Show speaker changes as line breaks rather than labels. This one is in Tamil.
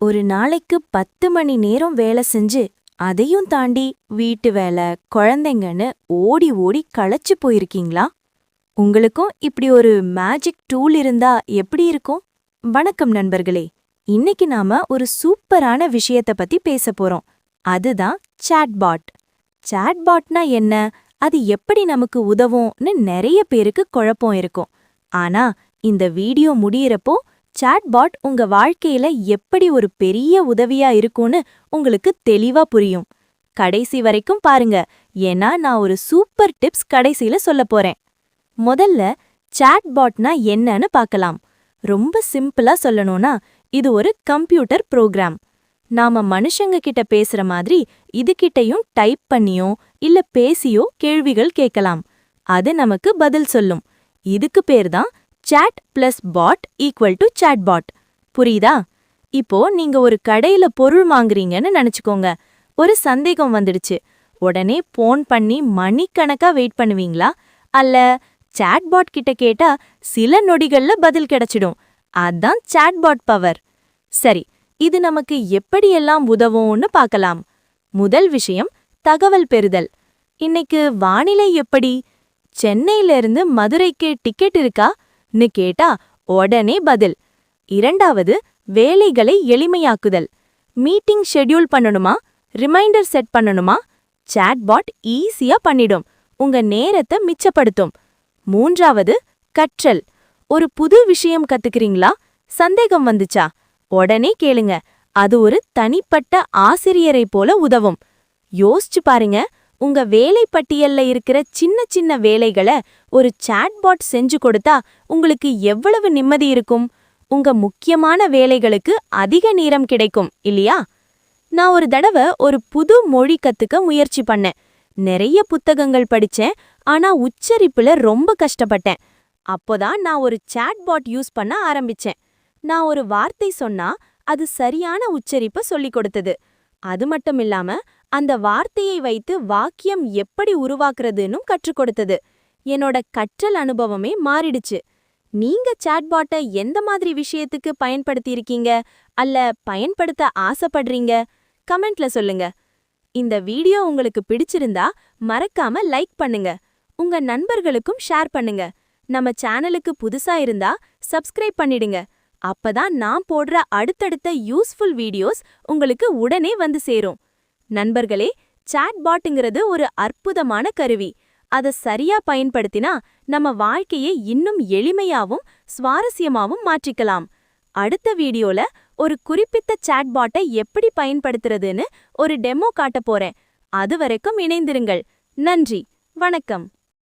ஒரு நாளைக்கு 10 மணி நேரம் வேலை செஞ்சு அதையும் தாண்டி வீட்டு வேலை குழந்தைங்கன்னு ஓடி ஓடி களைச்சு போயிருக்கீங்களா? உங்களுக்கும் இப்படி ஒரு மேஜிக் டூல் இருந்தா எப்படி இருக்கும்? வணக்கம் நண்பர்களே, இன்னைக்கு நாம ஒரு சூப்பரான விஷயத்த பத்தி பேச போறோம். அதுதான் சாட்பாட். சாட்பாட்னா என்ன, அது எப்படி நமக்கு உதவும்னு நிறைய பேருக்கு குழப்பம் இருக்கும். ஆனா இந்த வீடியோ முடியறப்போ சாட்பாட் உங்க வாழ்க்கையில எப்படி ஒரு பெரிய உதவியா இருக்கும்னு உங்களுக்கு தெளிவா புரியும். கடைசி வரைக்கும் பாருங்க, ஏன்னா நான் ஒரு சூப்பர் டிப்ஸ் கடைசியில சொல்லப் போறேன். முதல்ல சாட்பாட்னா என்னன்னு பார்க்கலாம். ரொம்ப சிம்பிளா சொல்லணும்னா, இது ஒரு கம்ப்யூட்டர் புரோகிராம். நாம மனுஷங்க கிட்ட பேசுற மாதிரி இதுகிட்டயும் டைப் பண்ணியோ இல்ல பேசியோ கேள்விகள் கேட்கலாம். அது நமக்கு பதில் சொல்லும். இதுக்கு பேர்தான் chat plus bot equal to chatbot. புரியுதா? இப்போ நீங்க ஒரு கடையில பொருள் வாங்குறீங்கன்னு நினைச்சுக்கோங்க. ஒரு சந்தேகம் வந்துடுச்சு. உடனே போன் பண்ணி மணிக்கணக்கா வெயிட் பண்ணுவீங்களா? அல்ல சாட்பாட் கிட்ட கேட்டா சில நொடிகள்ல பதில் கிடைச்சிடும். அதான் சாட்பாட் பவர். சரி, இது நமக்கு எப்படியெல்லாம் உதவும்னு பார்க்கலாம். முதல் விஷயம், தகவல் பெறுதல். இன்னைக்கு வானிலை எப்படி? சென்னையில இருந்து மதுரைக்கு டிக்கெட் இருக்கா ன்னு கேட்டா உடனே பதில். இரண்டாவது, வேலைகளை எளிமையாக்குதல். மீட்டிங் ஷெட்யூல் பண்ணணுமா, ரிமைண்டர் செட் பண்ணணுமா, சாட்பாட் ஈஸியா பண்ணிடும். உங்க நேரத்தை மிச்சப்படுத்தும். மூன்றாவது, கற்றல். ஒரு புது விஷயம் கத்துக்கிறீங்களா? சந்தேகம் வந்துச்சா? உடனே கேளுங்க. அது ஒரு தனிப்பட்ட ஆசிரியரை போல உதவும். யோசிச்சு பாருங்க, உங்க வேலை பட்டியல்ல இருக்கிற சின்ன சின்ன வேலைகளை ஒரு சாட்பாட் செஞ்சு கொடுத்தா உங்களுக்கு எவ்வளவு நிம்மதி இருக்கும். உங்க முக்கியமான வேலைகளுக்கு அதிக நேரம் கிடைக்கும் இல்லையா? நான் ஒரு தடவை ஒரு புது மொழி கத்துக்க முயற்சி பண்ணேன். நிறைய புத்தகங்கள் படிச்சேன், ஆனா உச்சரிப்புல ரொம்ப கஷ்டப்பட்டேன். அப்போதான் நான் ஒரு சாட்பாட் யூஸ் பண்ண ஆரம்பிச்சேன். நான் ஒரு வார்த்தை சொன்னா அது சரியான உச்சரிப்பை சொல்லிக் கொடுத்தது. அது மட்டும் இல்லாம அந்த வார்த்தையை வைத்து வாக்கியம் எப்படி உருவாக்குறதுன்னு கற்றுக் கொடுத்தது. என்னோட கற்றல் அனுபவமே மாறிடுச்சு. நீங்க சாட்பாட்டை எந்த மாதிரி விஷயத்துக்கு பயன்படுத்தியிருக்கீங்க அல்ல பயன்படுத்த ஆசைப்படுறீங்க? கமெண்ட்ல சொல்லுங்க. இந்த வீடியோ உங்களுக்கு பிடிச்சிருந்தா மறக்காம லைக் பண்ணுங்க. உங்க நண்பர்களுக்கும் ஷேர் பண்ணுங்க. நம்ம சேனலுக்கு புதுசா இருந்தா சப்ஸ்கிரைப் பண்ணிடுங்க. அப்பதான் நான் போடுற அடுத்தடுத்த யூஸ்ஃபுல் வீடியோஸ் உங்களுக்கு உடனே வந்து சேரும். நண்பர்களே, சாட்பாட்டுங்கிறது ஒரு அற்புதமான கருவி. அதை சரியா பயன்படுத்தினா நம்ம வாழ்க்கையை இன்னும் எளிமையாவும் சுவாரஸ்யமாவும் மாற்றிக்கலாம். அடுத்த வீடியோல ஒரு குறிப்பிட்ட சாட்பாட்டை எப்படி பயன்படுத்துறதுன்னு ஒரு டெமோ காட்டப் போறேன். அதுவரைக்கும் இணைந்திருங்கள். நன்றி, வணக்கம்.